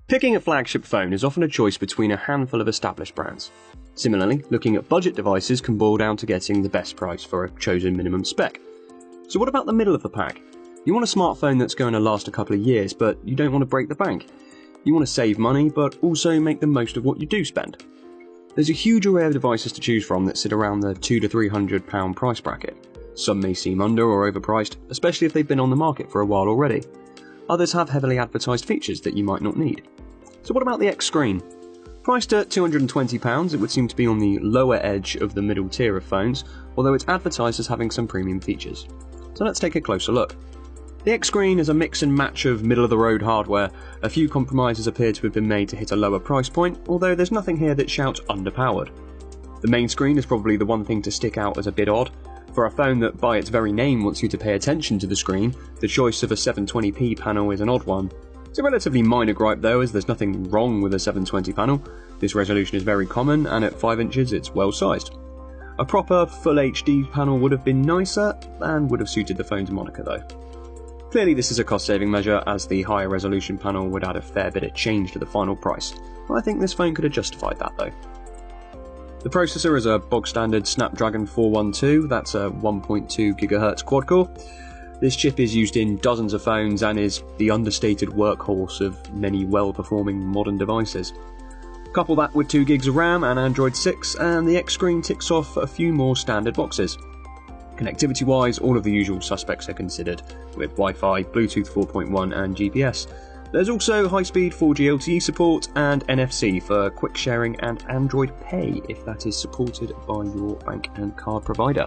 Picking a flagship phone is often a choice between a handful of established brands. Similarly, looking at budget devices can boil down to getting the best price for a chosen minimum spec. So what about the middle of the pack? You want a smartphone that's going to last a couple of years, but you don't want to break the bank. You want to save money, but also make the most of what you do spend. There's a huge array of devices to choose from that sit around the £200 to £300 price bracket. Some may seem under or overpriced, especially if they've been on the market for a while already. Others have heavily advertised features that you might not need. So what about the X screen? Priced at £220, it would seem to be on the lower edge of the middle tier of phones, although it's advertised as having some premium features. So let's take a closer look. The X screen is a mix and match of middle-of-the-road hardware. A few compromises appear to have been made to hit a lower price point, although there's nothing here that shouts underpowered. The main screen is probably the one thing to stick out as a bit odd. For a phone that by its very name wants you to pay attention to the screen, the choice of a 720p panel is an odd one. It's a relatively minor gripe though, as there's nothing wrong with a 720 panel. This resolution is very common, and at 5 inches it's well sized. A proper full HD panel would have been nicer, and would have suited the phone's moniker though. Clearly this is a cost saving measure, as the higher resolution panel would add a fair bit of change to the final price. I think this phone could have justified that though. The processor is a bog standard Snapdragon 412, that's a 1.2 GHz quad core. This chip is used in dozens of phones and is the understated workhorse of many well-performing modern devices. Couple that with 2 gigs of RAM and Android 6, and the X screen ticks off a few more standard boxes. Connectivity-wise, all of the usual suspects are considered, with Wi-Fi, Bluetooth 4.1 and GPS. There's also high-speed 4G LTE support and NFC for quick sharing and Android Pay if that is supported by your bank and card provider.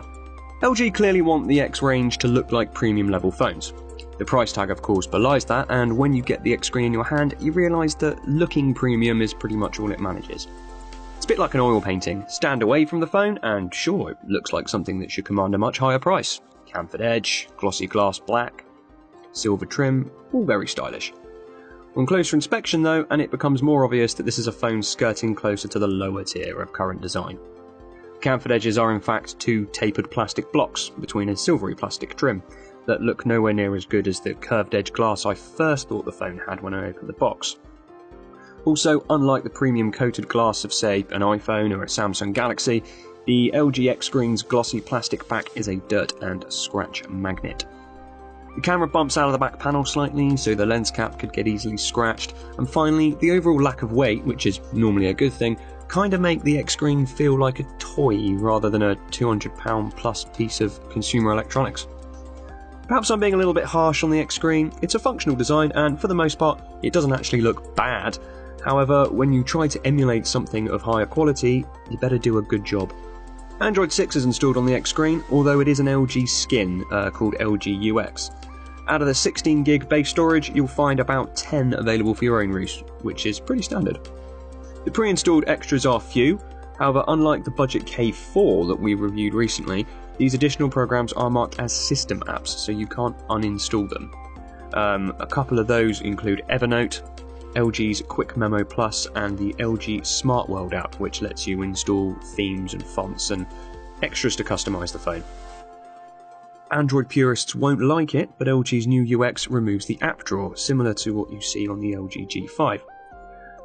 LG clearly want the X range to look like premium level phones. The price tag of course belies that, and when you get the X screen in your hand you realise that looking premium is pretty much all it manages. It's a bit like an oil painting. Stand away from the phone and sure, it looks like something that should command a much higher price. Chamfered edge, glossy glass black, silver trim, all very stylish. On closer inspection though, and it becomes more obvious that this is a phone skirting closer to the lower tier of current design. Chamfered edges are in fact two tapered plastic blocks between a silvery plastic trim that look nowhere near as good as the curved edge glass I first thought the phone had when I opened the box. Also, unlike the premium coated glass of say an iPhone or a Samsung Galaxy, the LG X screen's glossy plastic back is a dirt and scratch magnet. The camera bumps out of the back panel slightly, so the lens cap could get easily scratched, and finally, the overall lack of weight, which is normally a good thing, kind of make the X screen feel like a toy rather than a £200 plus piece of consumer electronics. Perhaps I'm being a little bit harsh on the X screen. It's a functional design and for the most part it doesn't actually look bad. However, when you try to emulate something of higher quality, you better do a good job. Android 6 is installed on the X screen, although it is an LG skin called LG UX. Out of the 16GB base storage, you'll find about 10 available for your own use, which is pretty standard. The pre-installed extras are few, however unlike the budget K4 that we reviewed recently, these additional programs are marked as system apps, so you can't uninstall them. A couple of those include Evernote, LG's Quick Memo Plus and the LG Smart World app, which lets you install themes and fonts and extras to customise the phone. Android purists won't like it, but LG's new UX removes the app drawer, similar to what you see on the LG G5.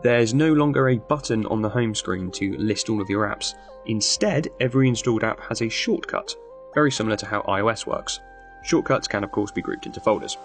There's no longer a button on the home screen to list all of your apps. Instead, every installed app has a shortcut, very similar to how iOS works. Shortcuts can of course be grouped into folders.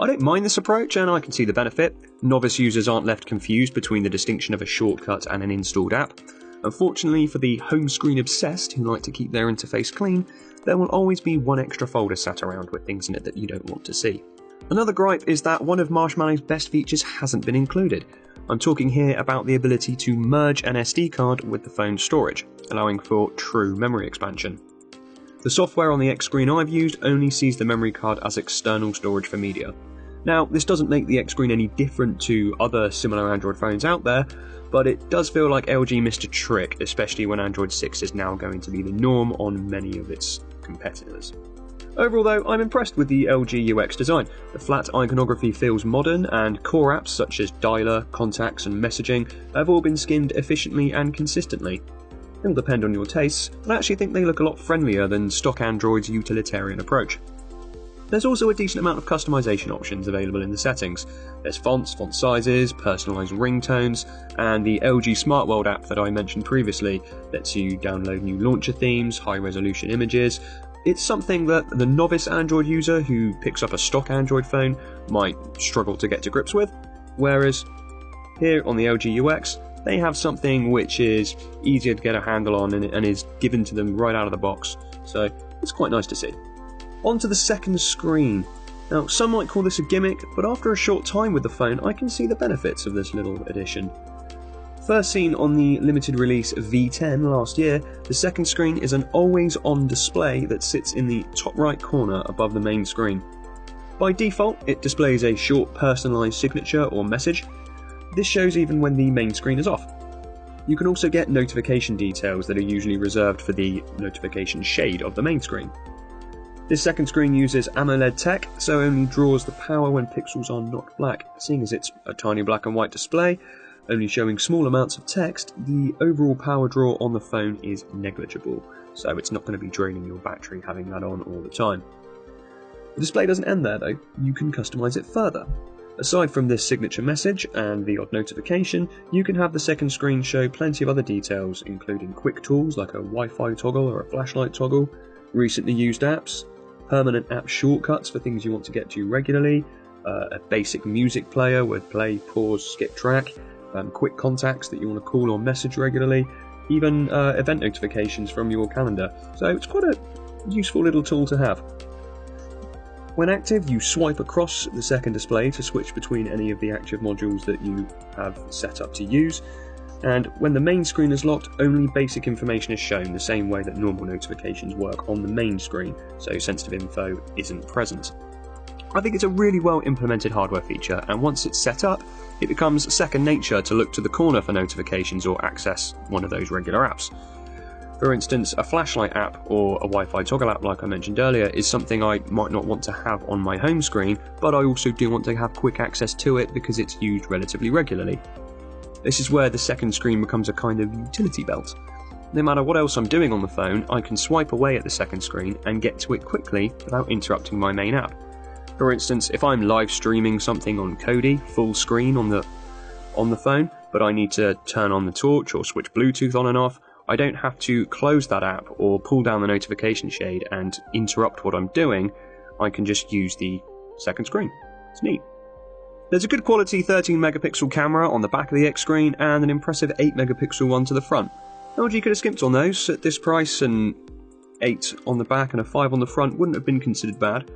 I don't mind this approach and I can see the benefit. Novice users aren't left confused between the distinction of a shortcut and an installed app. Unfortunately for the home screen obsessed who like to keep their interface clean, there will always be one extra folder sat around with things in it that you don't want to see. Another gripe is that one of Marshmallow's best features hasn't been included. I'm talking here about the ability to merge an SD card with the phone's storage, allowing for true memory expansion. The software on the X screen I've used only sees the memory card as external storage for media. Now, this doesn't make the X screen any different to other similar Android phones out there, but it does feel like LG missed a trick, especially when Android 6 is now going to be the norm on many of its competitors. Overall though, I'm impressed with the LG UX design. The flat iconography feels modern, and core apps such as Dialer, Contacts and Messaging have all been skimmed efficiently and consistently. It'll depend on your tastes, but I actually think they look a lot friendlier than stock Android's utilitarian approach. There's also a decent amount of customization options available in the settings. There's fonts, font sizes, personalised ringtones, and the LG Smart World app that I mentioned previously lets you download new launcher themes, high-resolution images. It's something that the novice Android user who picks up a stock Android phone might struggle to get to grips with, whereas here on the LG UX, they have something which is easier to get a handle on and is given to them right out of the box, so it's quite nice to see. On to the second screen. Now, some might call this a gimmick, but after a short time with the phone, I can see the benefits of this little addition. First seen on the limited release V10 last year, the second screen is an always-on display that sits in the top right corner above the main screen. By default, it displays a short personalised signature or message. This shows even when the main screen is off. You can also get notification details that are usually reserved for the notification shade of the main screen. This second screen uses AMOLED tech, so only draws the power when pixels are not black. Seeing as it's a tiny black and white display, only showing small amounts of text, the overall power draw on the phone is negligible, so it's not going to be draining your battery having that on all the time. The display doesn't end there though, you can customise it further. Aside from this signature message and the odd notification, you can have the second screen show plenty of other details, including quick tools like a Wi-Fi toggle or a flashlight toggle, recently used apps, permanent app shortcuts for things you want to get to regularly, a basic music player with play, pause, skip track, quick contacts that you want to call or message regularly, even event notifications from your calendar. So it's quite a useful little tool to have. When active, you swipe across the second display to switch between any of the active modules that you have set up to use, and when the main screen is locked, only basic information is shown the same way that normal notifications work on the main screen, so sensitive info isn't present. I think it's a really well implemented hardware feature, and once it's set up, it becomes second nature to look to the corner for notifications or access one of those regular apps. For instance, a flashlight app or a Wi-Fi toggle app like I mentioned earlier is something I might not want to have on my home screen, but I also do want to have quick access to it because it's used relatively regularly. This is where the second screen becomes a kind of utility belt. No matter what else I'm doing on the phone, I can swipe away at the second screen and get to it quickly without interrupting my main app. For instance, if I'm live streaming something on Kodi, full screen on the phone, but I need to turn on the torch or switch Bluetooth on and off, I don't have to close that app or pull down the notification shade and interrupt what I'm doing. I can just use the second screen. It's neat. There's a good quality 13 megapixel camera on the back of the X screen and an impressive 8 megapixel one to the front. LG could have skimped on those. At this price, an 8 on the back and a 5 on the front wouldn't have been considered bad.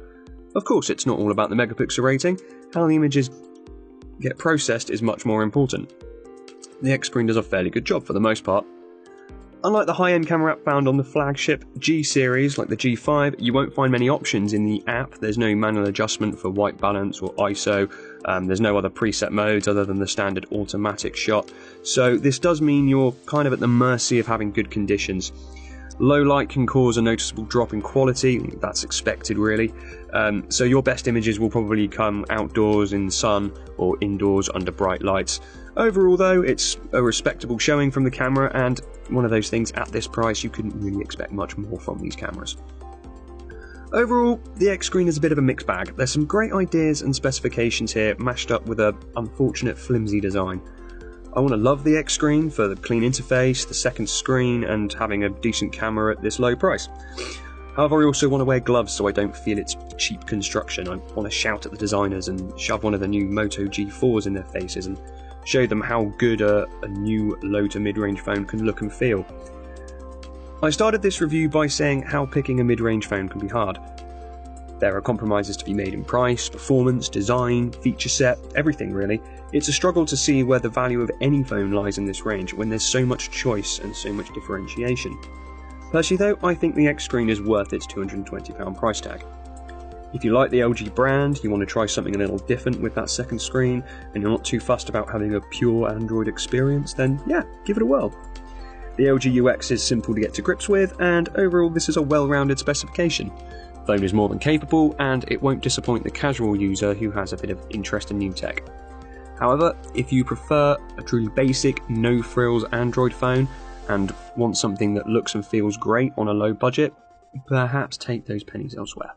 Of course, it's not all about the megapixel rating. How the images get processed is much more important. The X screen does a fairly good job for the most part. Unlike the high-end camera app found on the flagship G series like the G5, you won't find many options in the app. There's no manual adjustment for white balance or ISO. There's no other preset modes other than the standard automatic shot. So this does mean you're kind of at the mercy of having good conditions. Low light can cause a noticeable drop in quality, that's expected really. So your best images will probably come outdoors in the sun or indoors under bright lights. Overall though, it's a respectable showing from the camera, and one of those things at this price you couldn't really expect much more from these cameras. Overall, the X screen is a bit of a mixed bag. There's some great ideas and specifications here, mashed up with an unfortunate flimsy design. I want to love the X screen for the clean interface, the second screen, and having a decent camera at this low price. However, I also want to wear gloves so I don't feel its cheap construction. I want to shout at the designers and shove one of the new Moto G4s in their faces and show them how good a new low to mid-range phone can look and feel. I started this review by saying how picking a mid-range phone can be hard. There are compromises to be made in price, performance, design, feature set, everything really. It's a struggle to see where the value of any phone lies in this range when there's so much choice and so much differentiation. Personally though, I think the X screen is worth its £220 price tag. If you like the LG brand, you want to try something a little different with that second screen, and you're not too fussed about having a pure Android experience, then yeah, give it a whirl. The LG UX is simple to get to grips with, and overall this is a well-rounded specification. The phone is more than capable, and it won't disappoint the casual user who has a bit of interest in new tech. However, if you prefer a truly basic, no-frills Android phone, and want something that looks and feels great on a low budget, perhaps take those pennies elsewhere.